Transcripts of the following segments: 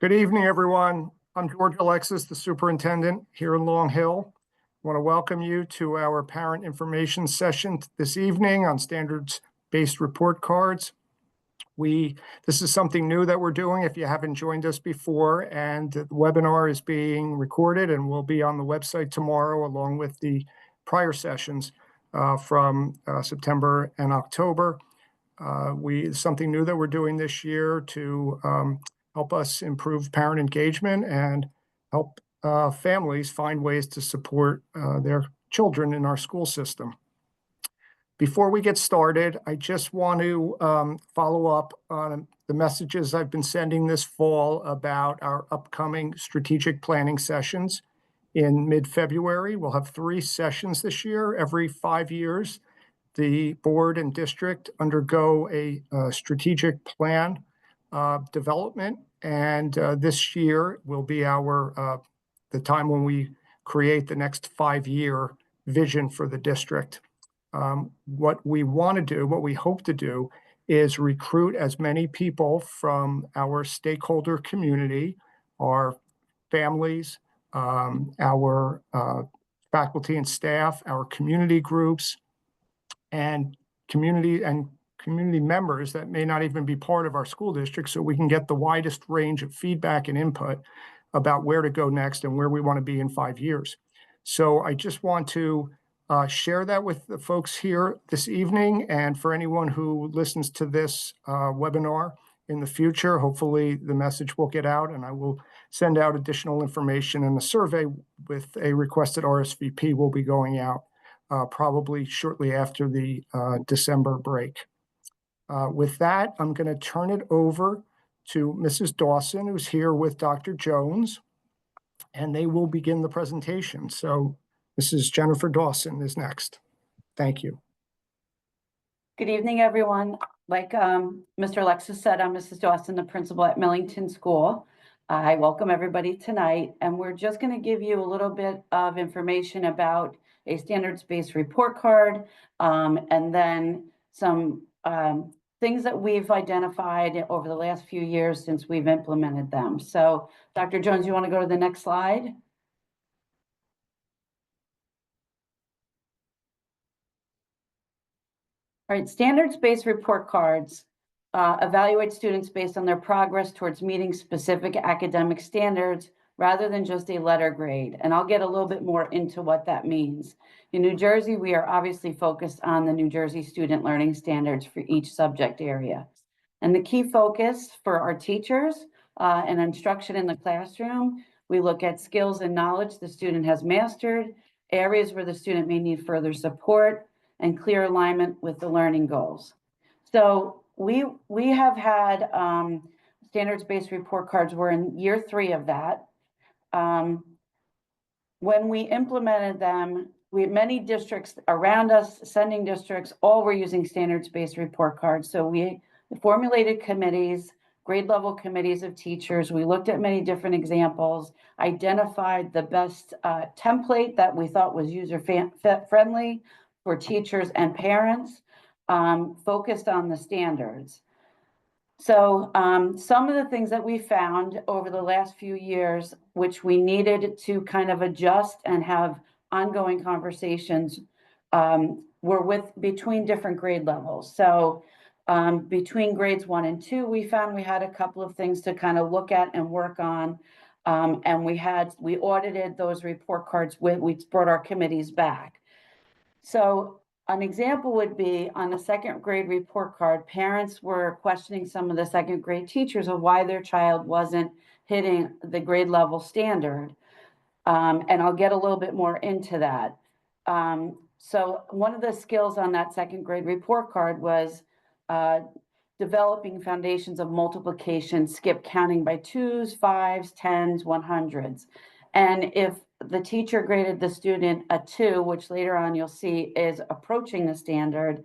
Good evening, everyone. I'm George Alexis, the superintendent here in Long Hill. I want to welcome you to our parent information session this evening on standards-based report cards. This is something new that we're doing if you haven't joined us before, and the webinar is being recorded and will be on the website tomorrow along with the prior sessions from September and October. Something new that we're doing this year to help us improve parent engagement and help families find ways to support their children in our school system. Before we get started, I just want to follow up on the messages I've been sending this fall about our upcoming strategic planning sessions in mid-February. We'll have 3 sessions this year. Every 5 years, the board and district undergo a strategic plan development, and this year will be the time when we create the next 5-year vision for the district. What we want to do, what we hope to do, is recruit as many people from our stakeholder community, our families, our faculty and staff, our community groups, and community members that may not even be part of our school district, so we can get the widest range of feedback and input about where to go next and where we want to be in 5 years. So I just want to share that with the folks here this evening, and for anyone who listens to this webinar in the future, hopefully the message will get out, and I will send out additional information, and the survey with a requested RSVP will be going out probably shortly after the December break. With that, I'm going to turn it over to Mrs. Dawson, who's here with Dr. Jones, and they will begin the presentation. So Mrs. Jennifer Dawson is next. Thank you. Good evening, everyone. Like Mr. Alexis said, I'm Mrs. Dawson, the principal at Millington School. I welcome everybody tonight, and we're just going to give you a little bit of information about a standards-based report card, and then some things that we've identified over the last few years since we've implemented them. So, Dr. Jones, you want to go to the next slide? All right, standards-based report cards evaluate students based on their progress towards meeting specific academic standards rather than just a letter grade. And I'll get a little bit more into what that means. In New Jersey, we are obviously focused on the New Jersey Student Learning Standards for each subject area. And the key focus for our teachers and instruction in the classroom, we look at skills and knowledge the student has mastered, areas where the student may need further support, and clear alignment with the learning goals. So we have had standards-based report cards. We're in year 3 of that. When we implemented them, many districts around us, sending districts, all were using standards-based report cards. So we formulated committees, grade level committees of teachers. We looked at many different examples, identified the best template that we thought was user-friendly for teachers and parents, focused on the standards. So some of the things that we found over the last few years, which we needed to kind of adjust and have ongoing conversations, were between different grade levels. So between grades 1 and 2, we found we had a couple of things to kind of look at and work on. And we audited those report cards. We brought our committees back. So an example would be on the 2nd grade report card, parents were questioning some of the 2nd grade teachers of why their child wasn't hitting the grade level standard. And I'll get a little bit more into that. So one of the skills on that 2nd grade report card was developing foundations of multiplication, skip counting by 2s, 5s, 10s, 100s. And if the teacher graded the student a 2, which later on you'll see is approaching the standard,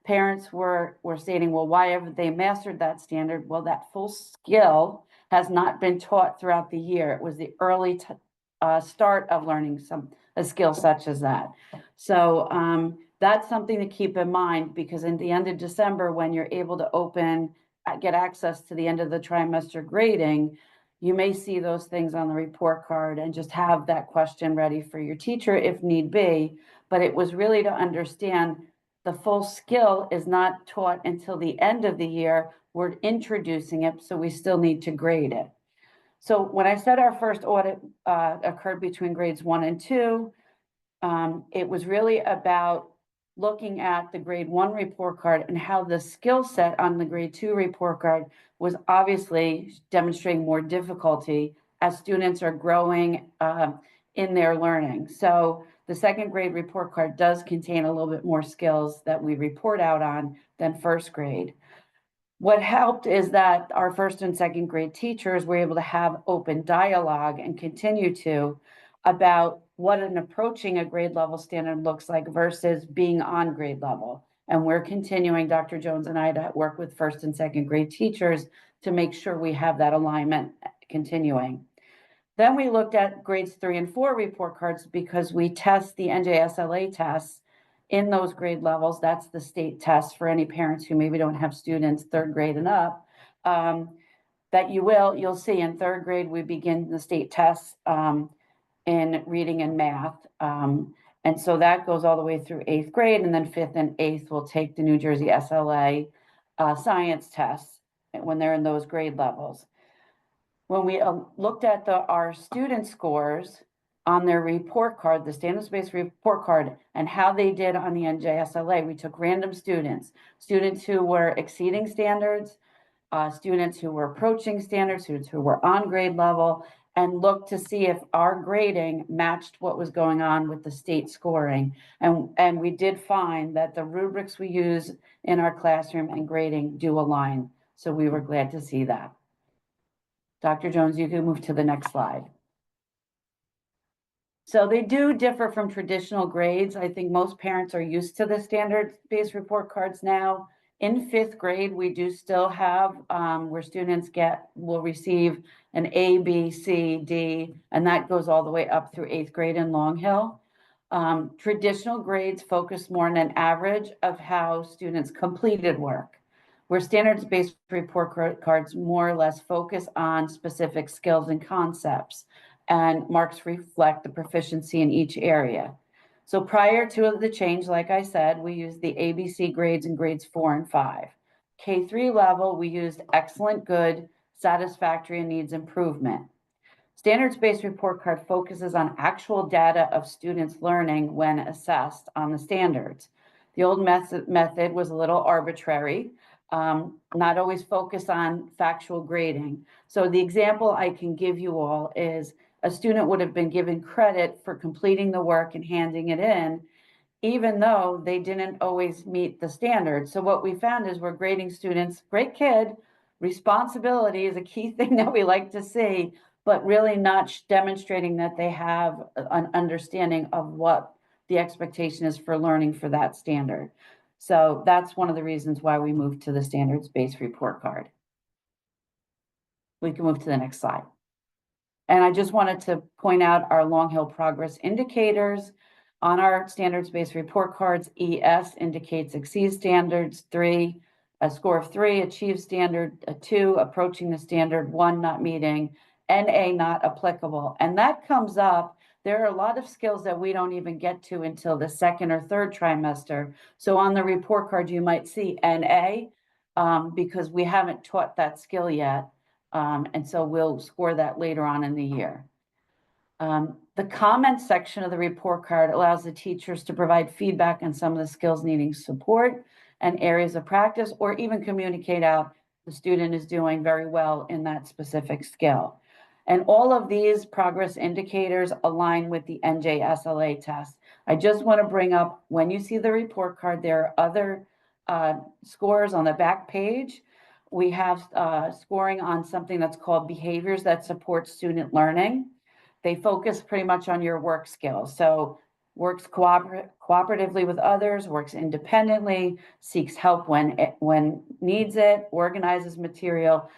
parents were stating, well, why haven't they mastered that standard? Well, that full skill has not been taught throughout the year. It was the early start of learning a skill such as that. So that's something to keep in mind, because in the end of December, when you're able to get access to the end of the trimester grading, you may see those things on the report card and just have that question ready for your teacher if need be. But it was really to understand the full skill is not taught until the end of the year. We're introducing it, so we still need to grade it. So when I said our first audit occurred between grades 1 and 2, it was really about looking at the grade 1 report card and how the skill set on the grade 2 report card was obviously demonstrating more difficulty as students are growing in their learning. So the second grade report card does contain a little bit more skills that we report out on than first grade. What helped is that our first and second grade teachers were able to have open dialogue and continue to about what an approaching a grade level standard looks like versus being on grade level. And we're continuing, Dr. Jones and I, to work with first and second grade teachers to make sure we have that alignment continuing. Then we looked at grades 3 and 4 report cards because we test the NJSLA tests in those grade levels. That's the state test for any parents who maybe don't have students 3rd grade and up. That you'll see in 3rd grade, we begin the state tests in reading and math. And so that goes all the way through 8th grade, and then 5th and 8th will take the New Jersey SLA science tests when they're in those grade levels. When we looked at our student scores on their report card, the standards-based report card, and how they did on the NJSLA, we took random students who were exceeding standards, students who were approaching standards, students who were on grade level, and looked to see if our grading matched what was going on with the state scoring. And we did find that the rubrics we use in our classroom and grading do align. So we were glad to see that. Dr. Jones, you can move to the next slide. So they do differ from traditional grades. I think most parents are used to the standards-based report cards now. In 5th grade, we do still have where students will receive an A, B, C, D, and that goes all the way up through 8th grade in Long Hill. Traditional grades focus more on an average of how students completed work, where standards-based report cards more or less focus on specific skills and concepts, and marks reflect the proficiency in each area. So prior to the change, like I said, we used the ABC grades in grades 4 and 5. K3 level, we used excellent, good, satisfactory, and needs improvement. Standards-based report card focuses on actual data of students' learning when assessed on the standards. The old method was a little arbitrary, not always focused on factual grading. So the example I can give you all is a student would have been given credit for completing the work and handing it in, even though they didn't always meet the standards. So what we found is we're grading students, great kid, responsibility is a key thing that we like to see, but really not demonstrating that they have an understanding of what the expectation is for learning for that standard. So that's one of the reasons why we moved to the standards-based report card. We can move to the next slide. And I just wanted to point out our Long Hill progress indicators. On our standards-based report cards, ES indicates exceeds standards, 3, a score of 3, achieves standard, 2, approaching the standard, 1, not meeting, NA, not applicable. And that comes up. There are a lot of skills that we don't even get to until the 2nd or 3rd trimester. So on the report card, you might see NA because we haven't taught that skill yet. And so we'll score that later on in the year. The comment section of the report card allows the teachers to provide feedback on some of the skills needing support and areas of practice, or even communicate out the student is doing very well in that specific skill. And all of these progress indicators align with the NJSLA test. I just want to bring up, when you see the report card, there are other scores on the back page. We have scoring on something that's called behaviors that support student learning. They focus pretty much on your work skills. So works cooperatively with others, works independently, seeks help when needs it, organizes material,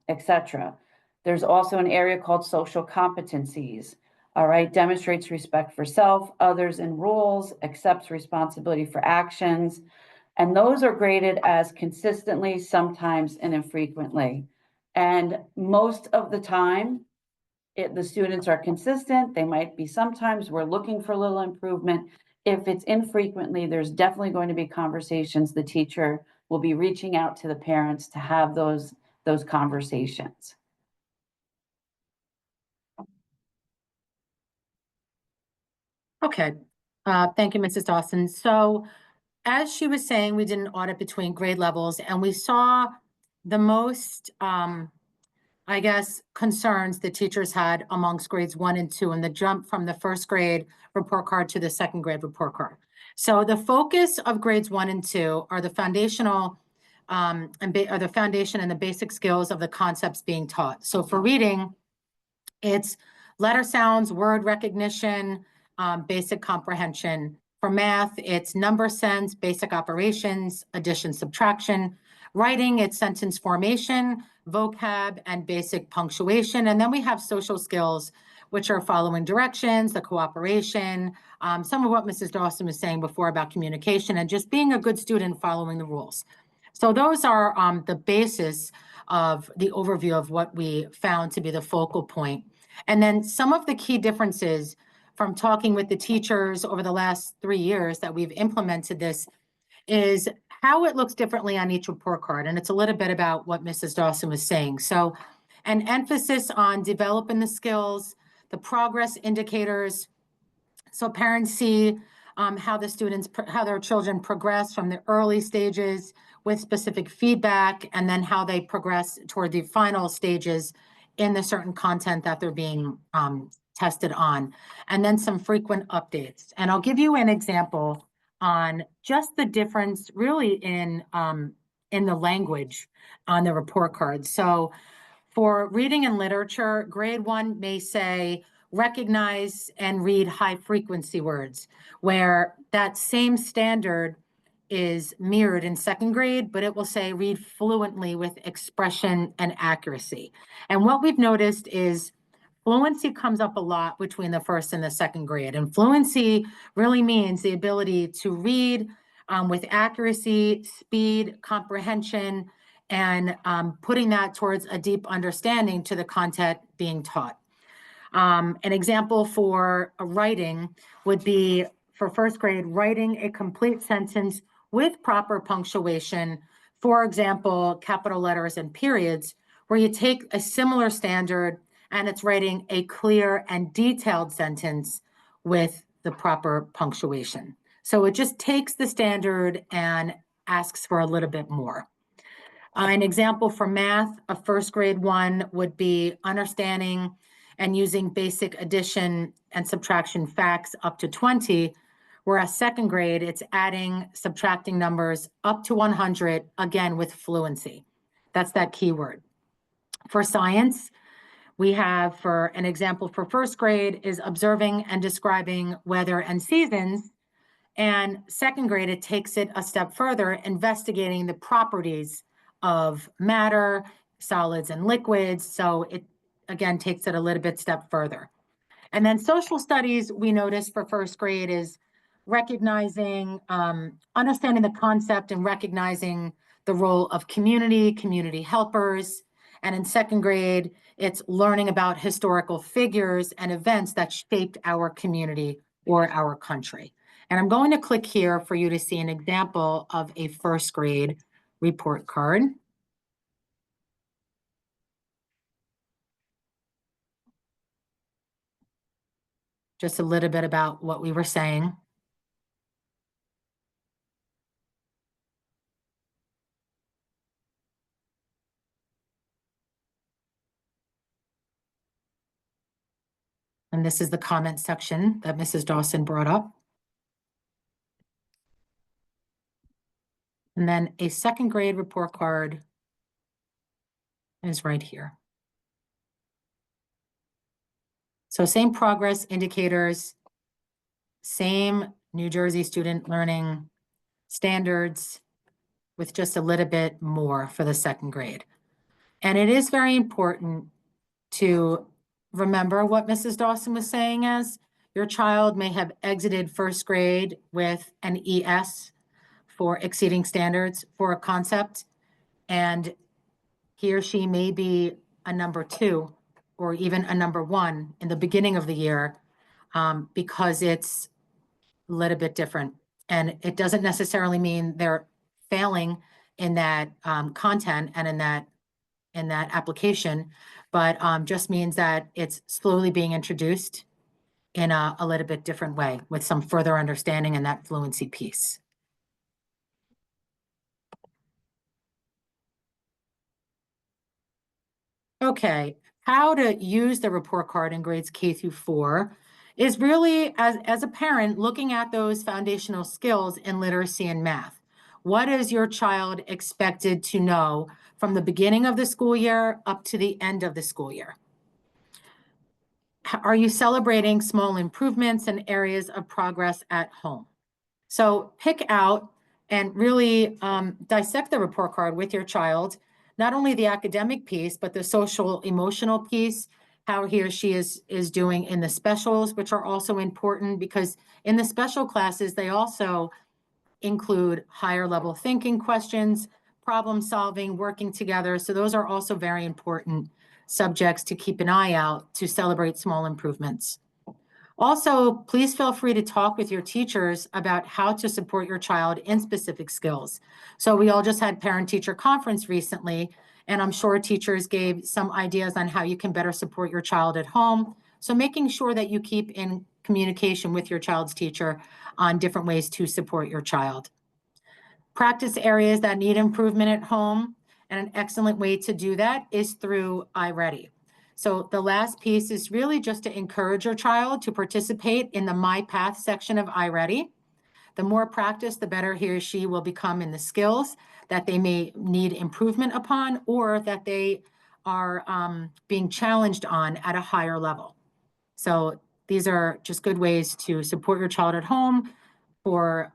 etc. There's also an area called social competencies. All right, demonstrates respect for self, others, and rules, accepts responsibility for actions. And those are graded as consistently, sometimes, and infrequently. And most of the time, the students are consistent. They might be sometimes we're looking for a little improvement. If it's infrequently, there's definitely going to be conversations. The teacher will be reaching out to the parents to have those conversations. Okay, thank you, Mrs. Dawson. So as she was saying, we did an audit between grade levels and we saw the most, I guess, concerns the teachers had amongst grades 1 and 2 and the jump from the first grade report card to the second grade report card. So the focus of grades 1 and 2 are the foundational are the foundation and the basic skills of the concepts being taught. So for reading, it's letter sounds, word recognition, basic comprehension. For math, it's number sense, basic operations, addition, subtraction. Writing, it's sentence formation, vocab, and basic punctuation. And then we have social skills, which are following directions, the cooperation, some of what Mrs. Dawson was saying before about communication and just being a good student following the rules. So those are the basis of the overview of what we found to be the focal point. And then some of the key differences from talking with the teachers over the last 3 years that we've implemented this is how it looks differently on each report card. And it's a little bit about what Mrs. Dawson was saying. So an emphasis on developing the skills, the progress indicators, so parents see how their children progress from the early stages with specific feedback, and then how they progress toward the final stages in the certain content that they're being tested on, and then some frequent updates. And I'll give you an example on just the difference really in the language on the report card. So for reading and literature, grade 1 may say, recognize and read high frequency words, where that same standard is mirrored in second grade, but it will say read fluently with expression and accuracy. And what we've noticed is fluency comes up a lot between the first and the second grade. And fluency really means the ability to read with accuracy, speed, comprehension, and putting that towards a deep understanding to the content being taught. An example for a writing would be for first grade, writing a complete sentence with proper punctuation, for example, capital letters and periods, where you take a similar standard and it's writing a clear and detailed sentence with the proper punctuation. So it just takes the standard and asks for a little bit more. An example for math, a first grade one would be understanding and using basic addition and subtraction facts up to 20, whereas second grade, it's adding, subtracting numbers up to 100, again, with fluency. That's that keyword. For science, we have, for an example for first grade, is observing and describing weather and seasons. And second grade, it takes it a step further, investigating the properties of matter, solids, and liquids. So it, again, takes it a little bit step further. And then social studies, we noticed for first grade is recognizing, understanding the concept and recognizing the role of community helpers. And in second grade, it's learning about historical figures and events that shaped our community or our country. And I'm going to click here for you to see an example of a first grade report card. Just a little bit about what we were saying. And this is the comment section that Mrs. Dawson brought up. And then a second grade report card is right here. So same progress indicators, same New Jersey student learning standards with just a little bit more for the second grade. And it is very important to remember what Mrs. Dawson was saying as your child may have exited first grade with an ES for exceeding standards for a concept. And he or she may be a number 2 or even a number 1 in the beginning of the year, because it's a little bit different. And it doesn't necessarily mean they're failing in that content and in that application, but just means that it's slowly being introduced in a little bit different way with some further understanding in that fluency piece. Okay, how to use the report card in grades K through 4 is really, as a parent, looking at those foundational skills in literacy and math. What is your child expected to know from the beginning of the school year up to the end of the school year? Are you celebrating small improvements and areas of progress at home? So pick out and really dissect the report card with your child, not only the academic piece, but the social emotional piece, how he or she is doing in the specials, which are also important because in the special classes, they also include higher level thinking questions, problem solving, working together. So those are also very important subjects to keep an eye out to celebrate small improvements. Also, please feel free to talk with your teachers about how to support your child in specific skills. So we all just had parent-teacher conference recently, and I'm sure teachers gave some ideas on how you can better support your child at home. So making sure that you keep in communication with your child's teacher on different ways to support your child. Practice areas that need improvement at home, and an excellent way to do that is through iReady. So the last piece is really just to encourage your child to participate in the My Path section of iReady. The more practice, the better he or she will become in the skills that they may need improvement upon or that they are being challenged on at a higher level. So these are just good ways to support your child at home for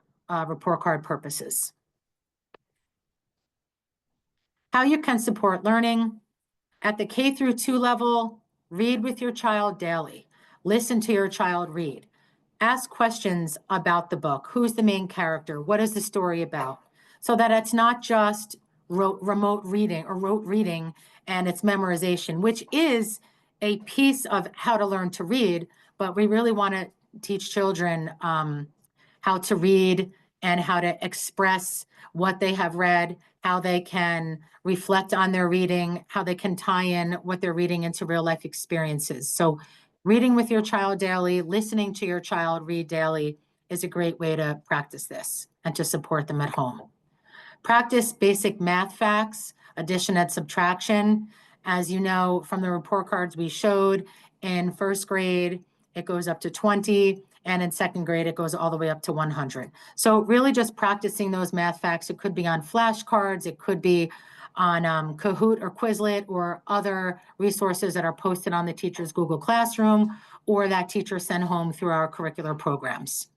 report card purposes. How you can support learning. At the K through 2 level, read with your child daily. Listen to your child read. Ask questions about the book. Who's the main character? What is the story about? So that it's not just remote reading or rote reading and it's memorization, which is a piece of how to learn to read, but we really want to teach children how to read and how to express what they have read, how they can reflect on their reading, how they can tie in what they're reading into real life experiences. So reading with your child daily, listening to your child read daily is a great way to practice this and to support them at home. Practice basic math facts, addition and subtraction. As you know from the report cards we showed, in first grade, it goes up to 20. And in second grade, it goes all the way up to 100. So really just practicing those math facts. It could be on flashcards. It could be on Kahoot or Quizlet or other resources that are posted on the teacher's Google Classroom or that teacher sent home through our curricular programs.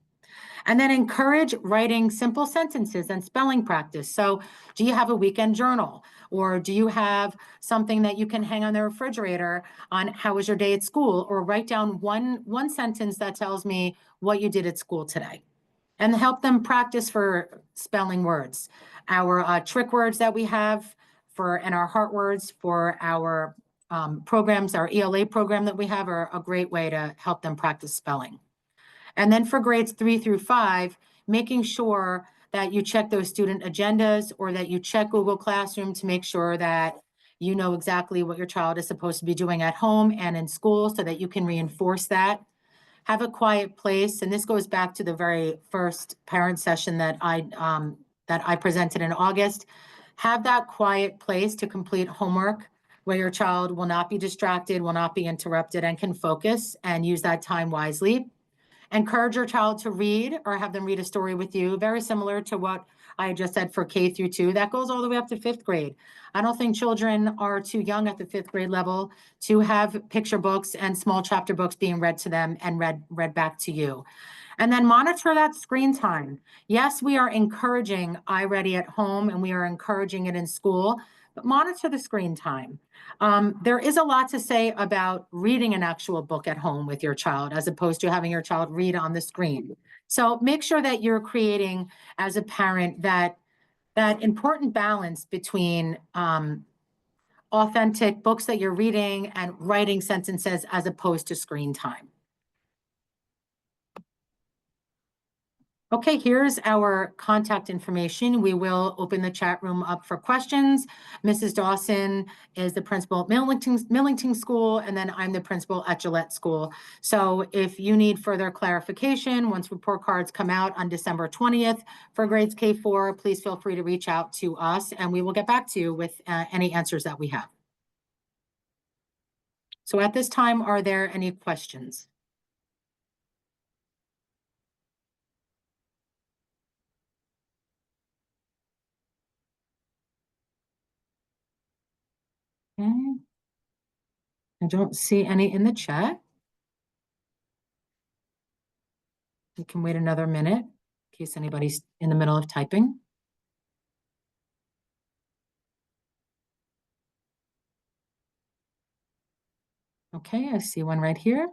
And then encourage writing simple sentences and spelling practice. So do you have a weekend journal? Or do you have something that you can hang on the refrigerator on how was your day at school? Or write down one sentence that tells me what you did at school today. And help them practice for spelling words. Our trick words that we have and our heart words for our programs, our ELA program that we have are a great way to help them practice spelling. And then for grades 3 through 5, making sure that you check those student agendas or that you check Google Classroom to make sure that you know exactly what your child is supposed to be doing at home and in school so that you can reinforce that. Have a quiet place. And this goes back to the very first parent session that I presented in August. Have that quiet place to complete homework where your child will not be distracted, will not be interrupted, and can focus and use that time wisely. Encourage your child to read or have them read a story with you, very similar to what I just said for K through 2. That goes all the way up to 5th grade. I don't think children are too young at the 5th grade level to have picture books and small chapter books being read to them and read back to you. And then monitor that screen time. Yes, we are encouraging iReady at home and we are encouraging it in school, but monitor the screen time. There is a lot to say about reading an actual book at home with your child as opposed to having your child read on the screen. So make sure that you're creating, as a parent, that important balance between authentic books that you're reading and writing sentences as opposed to screen time. Okay, here's our contact information. We will open the chat room up for questions. Mrs. Dawson is the principal at Millington School, and then I'm the principal at Gillette School. So if you need further clarification, once report cards come out on December 20th for grades K4, please feel free to reach out to us and we will get back to you with any answers that we have. So at this time, are there any questions? Okay. I don't see any in the chat. We can wait another minute in case anybody's in the middle of typing. Okay, I see one right here.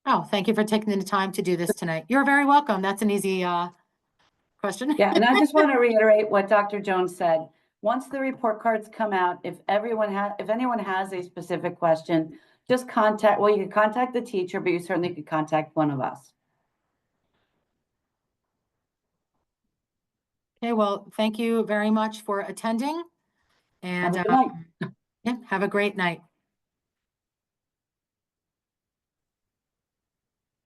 Oh, thank you for taking the time to do this tonight. You're very welcome. That's an easy question. Yeah, and I just want to reiterate what Dr. Jones said. Once the report cards come out, if anyone has a specific question, just you can contact the teacher, but you certainly could contact one of us. Okay, well, thank you very much for attending. And Have a good night. yeah, have a great night.